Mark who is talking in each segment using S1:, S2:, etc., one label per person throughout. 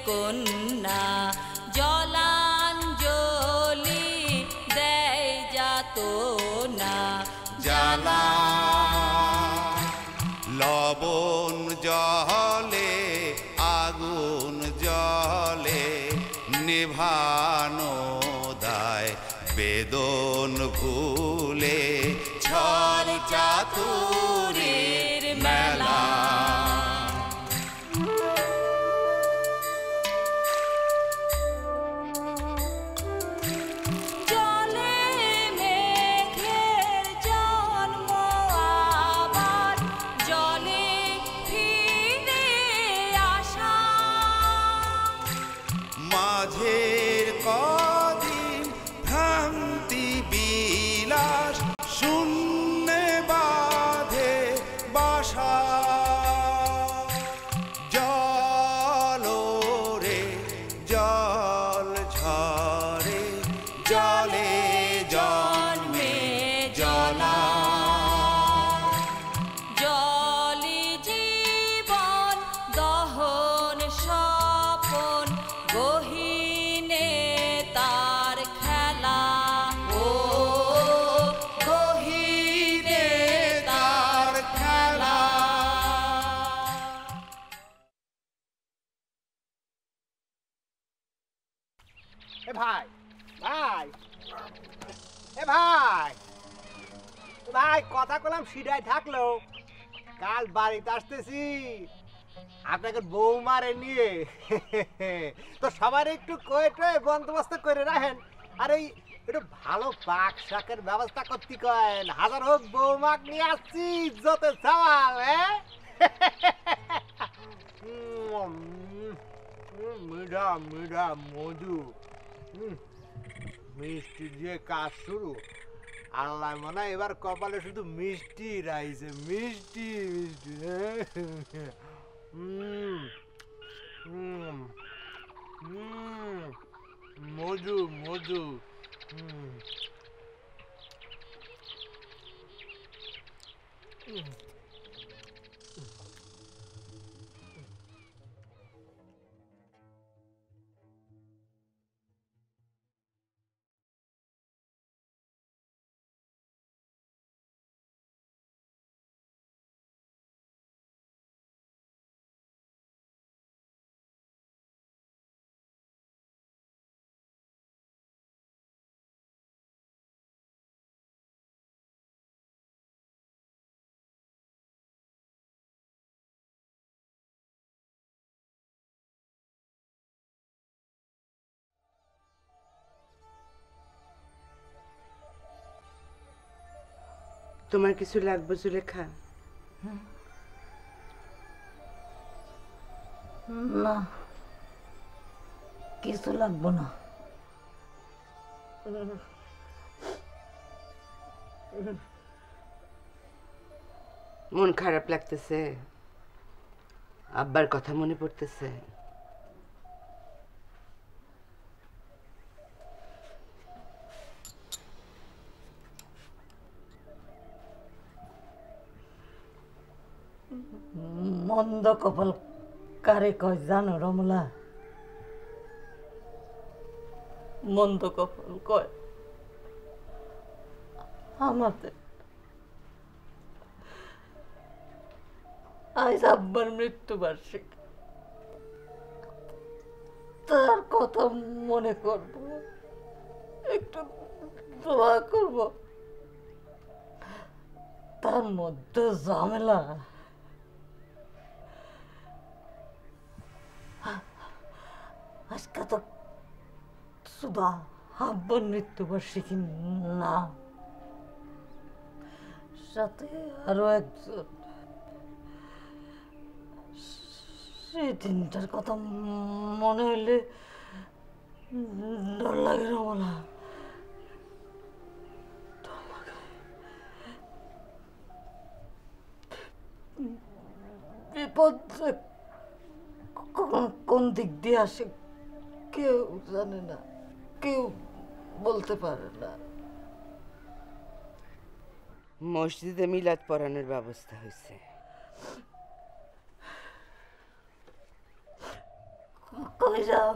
S1: কন্যা জলাঞ্জলি দেয় যাতনা
S2: জ্বালা লবণ জলে আগুন জলে নিভানো দায় বেদন ভুলে ছল চাতুরীর মেলা মাঝের কদিন ভ্রান্তি বিলাস শূন্যে বাঁধে বাসা জল রে জল ঝরে জলে জন্মে জলা
S1: জলি জীবন দহন স্বপন গহীনে তার খেলা
S2: ও গহীনে তার খেলা
S3: এ ভাই ভাই এ ভাই ভাই কথা কলাম সিডাই থাকলো কাল বাড়িতে আসতেছি আপনাকে বৌমারে নিয়ে তো সবার একটু কয়ে টয়ে বন্দোবস্ত করে রাখেন আর এই একটু ভালো পাক শাকের ব্যবস্থা করতে কয়েন হাজার হোক বৌমাক নিয়ে আসছি যত চাওয়াল মিঠা মিঠা মধু মিষ্টি দিয়ে কাজ শুরু আল্লাহ মনে হয় এবার কপালে শুধু মিষ্টি রাইছে মিষ্টি মিষ্টি মধু মধু
S4: তোমার কিছু লাগবে জুলেখা?
S5: না কিছু লাগবো না।
S4: মন খারাপ লাগতেছে, আব্বার কথা মনে পড়তেছে।
S5: মন্দ কপাল কারে কয় জানো রমলা? মন্দ কপাল কয় আমাদের। আজ আব্বার মৃত্যুবার্ষিক, তার কথা মনে করব, একটু দোয়া করব, তার মধ্যে ঝামেলা। আজকে তো শুধু আব্বার মৃত্যুবার্ষিকী না, সাথে আরো একজন। সেই দিনটার কথা মনে হইলে ডর লাগে রমলা, ডর লাগে। বিপদ কোন দিক দিয়ে আসে কেউ জানে না, কেউ বলতে পারে না।
S4: মসজিদে মিলাদ পড়ানোর ব্যবস্থা হয়েছে।
S5: কই যাও?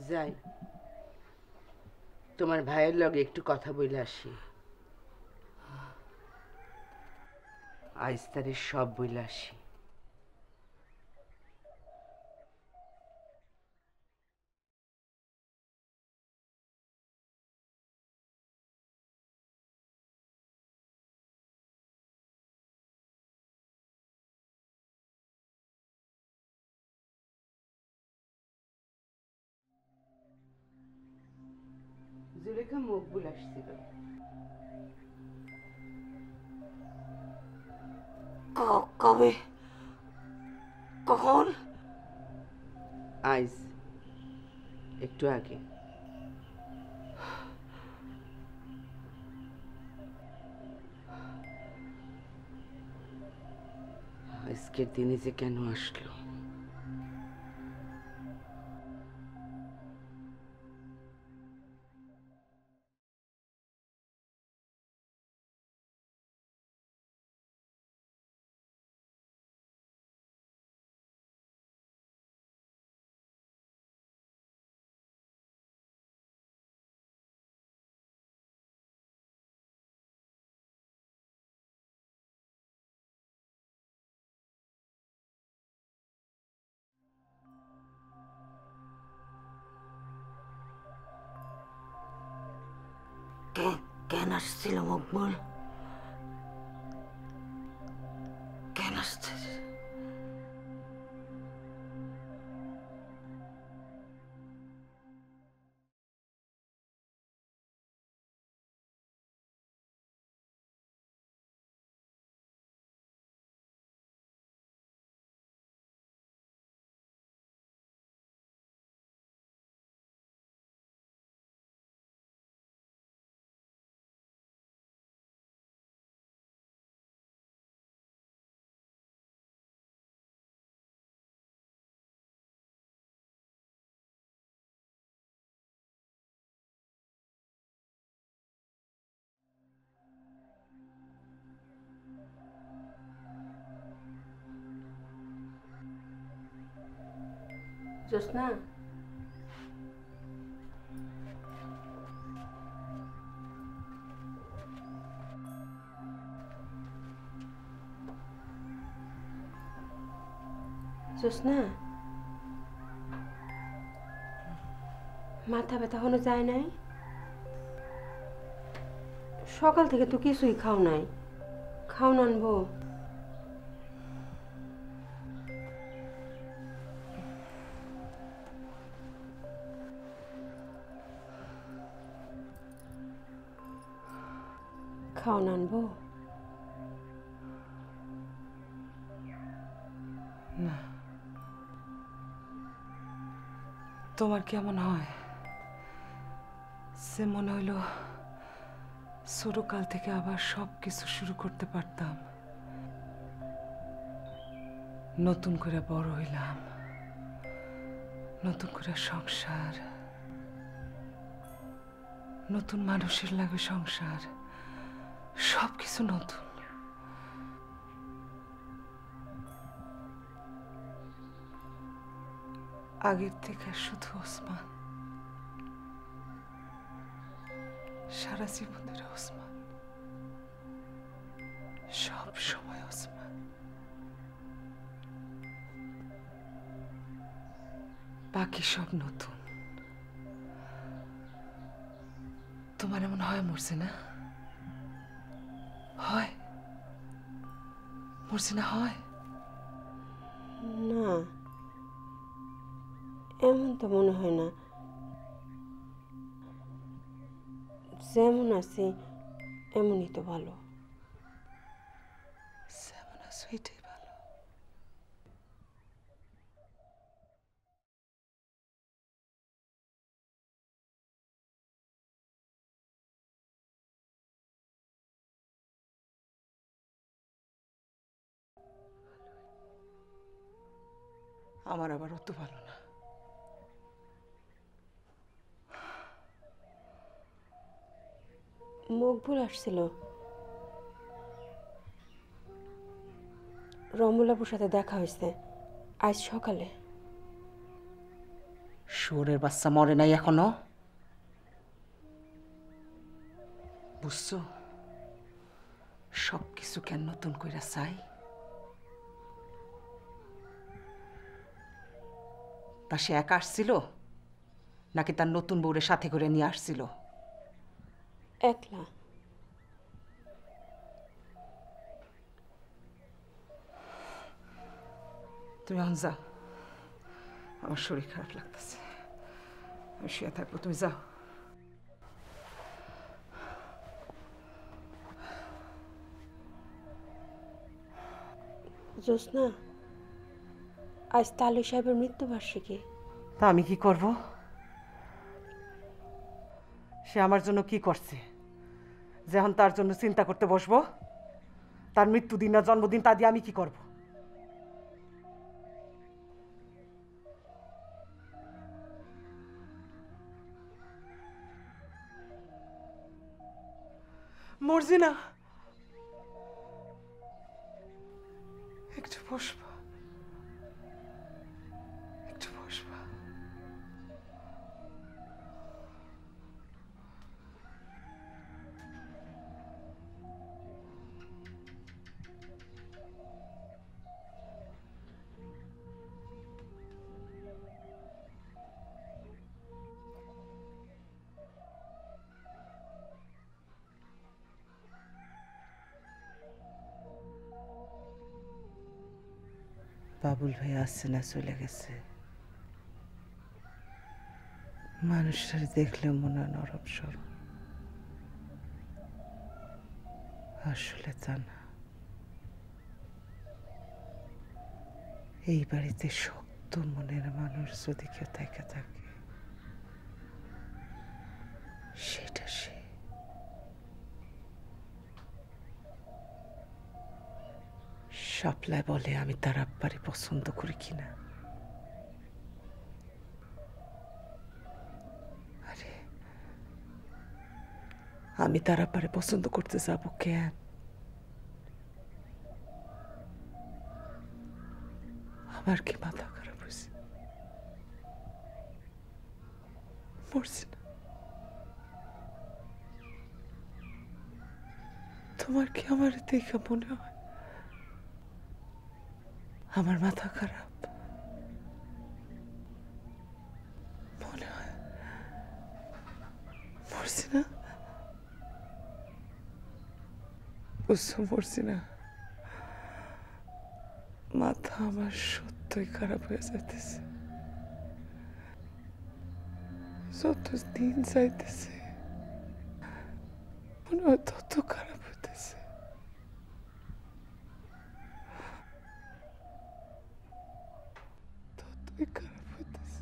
S4: যাই, তোমার ভাইয়ের লগে একটু কথা বলে আসি। আজ তারে সব বলে আসি। জুলেখা মকবুল আসছিল।
S5: কবে? কখন?
S4: আজ একটু আগে। আজকের দিনে যে কেন আসলো?
S5: কেন আসছিল মকবুল? কেন আসছে?
S6: জোসনা, জোসনা, মাথা ব্যথা হনো যায় নাই? সকাল থেকে তো কিছুই খাও নাই, খাও আনবো? খাও আনবো?
S7: না, তোমার কেমন হয়? সে মনে হইল ছোটকাল থেকে আবার সব কিছু শুরু করতে পারতাম। নতুন করে বড় হইলাম, নতুন করে সংসার, নতুন মানুষের লাগে সংসার, সব কিছু নতুন। আগের থেকে শুধু ওসমান, সারা জীবনের ওসমান, সব সময় ওসমান। বাকি সব নতুন। তোমার এমন হয় মরছে না? হয় মরছে না? হয়
S6: না, এমন তো মনে হয় না। যেমন আছি এমনই তো ভালো।
S7: যেমন আছো এটাই ভালো। আমার আবার অত ভালো না।
S6: মকবুল আসছিল, রমলাপুর সাথে দেখা হয়েছে। আজ সকালে।
S7: শুয়োরের বাচ্চা মরে নাই এখনো? বুঝছো সব কিছু কেন নতুন কইরা চাই? তা সে একা আসছিল নাকি তার নতুন বউরে সাথে করে নিয়ে আসছিল?
S6: একলা।
S7: তুমি এখন যাও, আমার শরীর খারাপ লাগতেছে, আমি শুয়ে থাকবো, তুমি যাও।
S6: জ্যোৎস্না, আজ তালু সাহেবের মৃত্যুবার্ষিকী।
S7: তা আমি কি করব? সে আমার জন্য কি করছে যখন তার জন্য চিন্তা করতে বসবো? তার মৃত্যুদিন না জন্মদিন তা দিয়ে আমি কি করব? মর্জিনা, একটু বসবা, একটু বসবা। বাবুল ভাই আসছে না, চলে গেছে। মানুষের দেখলে মনে হয় নরম সরম, আসলে তা না। এই বাড়িতে শক্ত মনের মানুষ যদি কেউ থেকে থাকে সেটা সে। শাপলায় বলে আমি তার আব্বারে পছন্দ করি কিনা। আরে আমি তার আব্বারে পছন্দ করতে যাব কেন? আমার কি মাথা খারাপ হয়েছে? মরছি না। তোমার কি আমার দেখে মনে হয় আমার মাথা খারাপ? মনে হয় মরছি না? বুঝছো মরছি না? মাথা আমার সত্যই খারাপ হয়ে যাইতেছে, যত দিন যাইতেছে মনে হয় তত খারাপ হইতেছে। ততই খারাপ হইতেছে।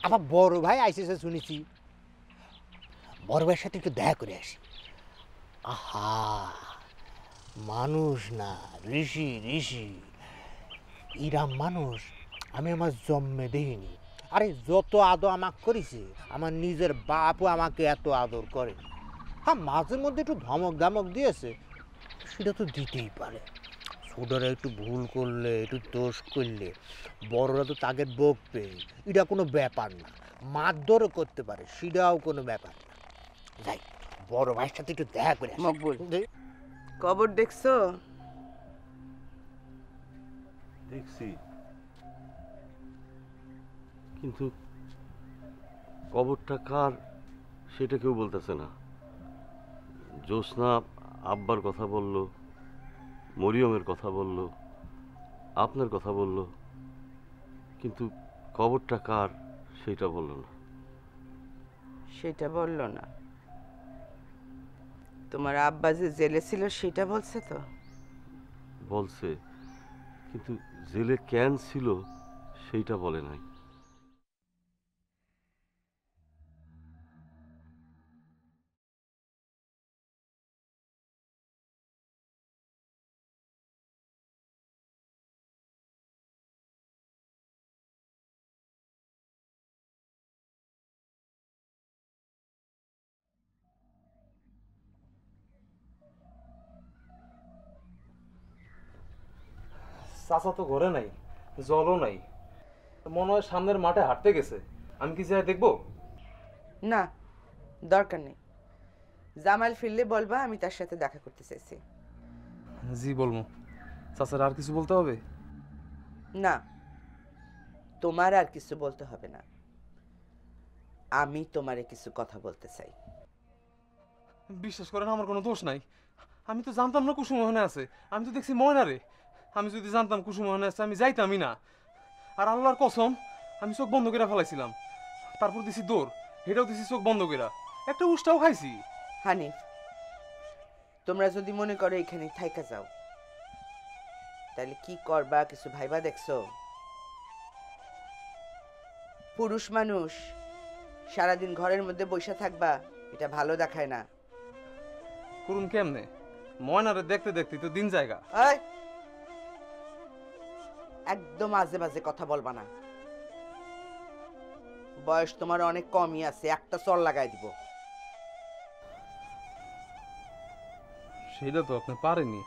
S3: আমার বড় ভাই আইসেছে শুনেছি, বড় ভাইয়ের সাথে একটু দেখা করে আসি। আহা, মানুষ না, ঋষি ঋষি। ইরাম মানুষ আমি আমার জন্মে দেখিনি। আরে যত আদর আমাকে করেছে, আমার নিজের বাপও আমাকে এত আদর করে। হ্যাঁ, মাঝে মধ্যে একটু ধমক ধমক দিয়েছে, সেটা তো দিতেই পারে। ছোটরা একটু ভুল করলে, একটু দোষ করলে বড়রা তো তাকে বকবে, এটা কোনো ব্যাপার না। মারধরও করতে পারে, সেটাও কোনো ব্যাপার না। যাই, বড় ভাইয়ের সাথে একটু দেখা করে আসি।
S4: মকবুল, কবর দেখছো?
S8: দেখছি, কিন্তু কবরটা কার সেটা কেউ বলতেছে না। জ্যোৎস্না আব্বার কথা বলল, মরিয়মের কথা বলল, আপনার কথা বলল, কিন্তু কবরটা কার সেটা বলল না।
S4: সেটা বললো না? তোমার আব্বা যে জেলে ছিল সেটা বলছে তো?
S8: বলছে, কিন্তু জেলে কেন ছিল সেইটা বলে নাই।
S9: চাচা তো ঘরে নাই, জলও নাই, মনে হয় সামনের মাঠে হাঁটতে গেছে। আমি কি যাই দেখবো?
S4: না, দরকার নেই। জামাল ফিরলে বলবা আমি তার সাথে দেখা করতে চাইছি।
S9: জি বলবো। চাচার আর কিছু বলতে হবে?
S4: না, তোমার আর কিছু বলতে হবে না। আমি তোমারে কিছু কথা বলতে চাই।
S9: বিশ্বাস করেন, আমার কোনো দোষ নাই। আমি তো জানতাম না কুসুম ওখানে আছে। আমি তো দেখছি ময়নারে। আমি যদি জানতাম কুসুম ওখানে আছে আমি যাইতামই না। আর আল্লাহর কসম, আমি চোখ বন্ধ করে ফেলাইছিলাম। তারপর দিছি দৌড়, হেটাও দিছি চোখ বন্ধ করে, একটা উষ্টাও খাইছি।
S4: হানিফ, তোমরা যদি মনে করো এখানে থাইকা যাও, তাহলে কি করবা কিছু ভাইবা দেখছো? পুরুষ মানুষ সারাদিন ঘরের মধ্যে বসে থাকবা, এটা ভালো দেখায় না।
S9: করুন কেমনে? ময়নারে দেখতে দেখতে তো দিন জায়গা।
S4: এই, একদম আজে বাজে কথা বলবা না। বয়স তোমার অনেক কমই আছে, একটা চল লাগাই দিব।
S9: সেটা তো আপনি পারেনি,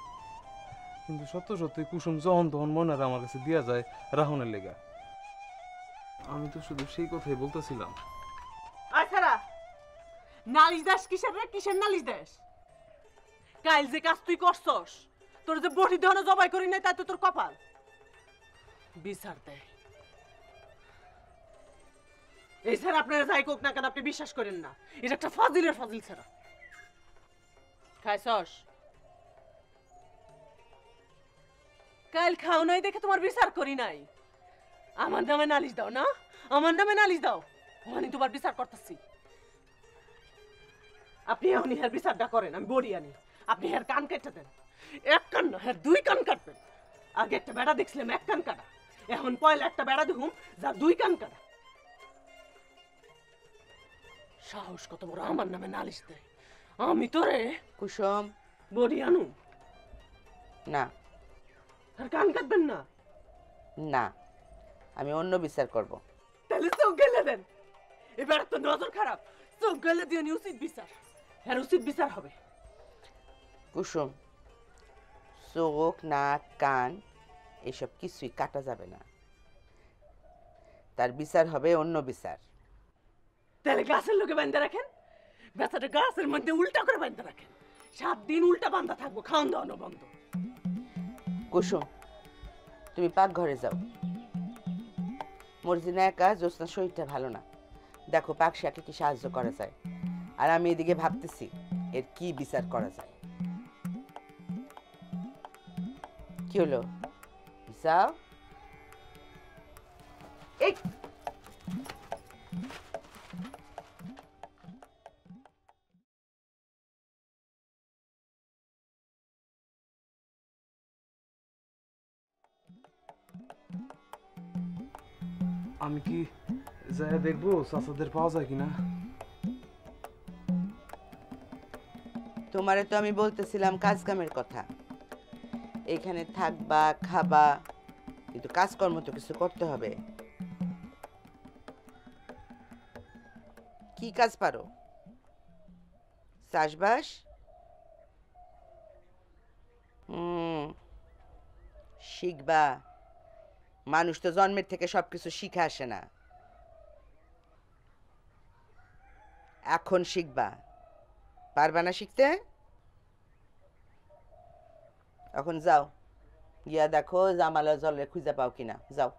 S9: কিন্তু সত্য সত্যি কুসুম যখন তখন ময়নারে আমার কাছে দিয়া যায় রাহনের লেগা। আমি তো শুধু সেই কথাই বলতেছিলাম।
S7: আচ্ছা, নালিশ দাস কিসের রে? কিসের নালিশ দাস? কাল যে কাজ তুই করছস, তোর যে বটি দেহনে জবাই করি নাই, তাই তো তোর কপাল। বিচার দেয় এই স্যার, আপনারা যাই কোক না কেন আপনি বিশ্বাস করেন না। এটা একটা ফাজিলের ফাজিল ছাড়া। খাইছস? কাল খাও নাই দেখে তোমার বিচার করি নাই। আমার নামে নালিশ দাও না, আমার নামে নালিশ দাও, আমি তোমার বিচার করতেছি। আপনি এখন হের বিচারটা করেন, আমি বড়ি আনি। আপনি হের কান কেটে দেন। এক কান না, হের দুই কান কাটবেন। আগে একটা বেড়া দেখছিলাম এক কান কাটা, এখন পয়লা একটা বেড়া দেখুম যা দুই কান কাটা। সাহস কত বড় আমার নামে নালিশ দেয়। আমি তোরে
S4: কুসুম,
S7: বড়ি আনু
S4: না
S7: আর কান কাটবেন না?
S4: না, আমি অন্য বিচার করব।
S7: তাহলে চোখ গেলে দেন। এবার তো নজর খারাপ, চোখ গেলে দিয়ে উচিত বিচার। হ্যাঁ, উচিত বিচার হবে।
S4: কুসুম, চোখ, নাক, কান এসব কিছুই কাটা যাবে না। তার বিচার হবে অন্য বিচার।
S7: তাহলে গাছের লোকে বান্ধা রাখেন, বেচাটা গাছের মধ্যে উল্টা করে বান্ধা রাখেন। 7 দিন উল্টা বান্ধা থাকবো, খাওয়ান দাওয়ানো বন্ধ।
S4: কুসুম, তুমি পাক ঘরে যাও। মর্জিনা একা, জ্যোৎস্নার শরীরটা ভালো না, দেখো পাকশাকে কি সাহায্য করা যায়। আর আমি এদিকে ভাবতেছি এর কি বিচার করা যায়। কি হলো? যাও। এই
S9: আমি কি যাই দেখবো চাচাদের পাওয়া যায় কিনা?
S4: তোমারে তো আমি বলতেছিলাম কাজ কামের কথা। এখানে থাকবা, খাবা, কিন্তু কাজকর্ম তো কিছু করতে হবে। কি কাজ পারো? চাষবাস? শিখবা। মানুষ তো জন্মের থেকে সবকিছু শিখে আসে না, এখন শিখবা। পারবা না শিখতে? এখন যাও, গিয়া দেখো জামালা জলে খুঁজে পাও কিনা, যাও।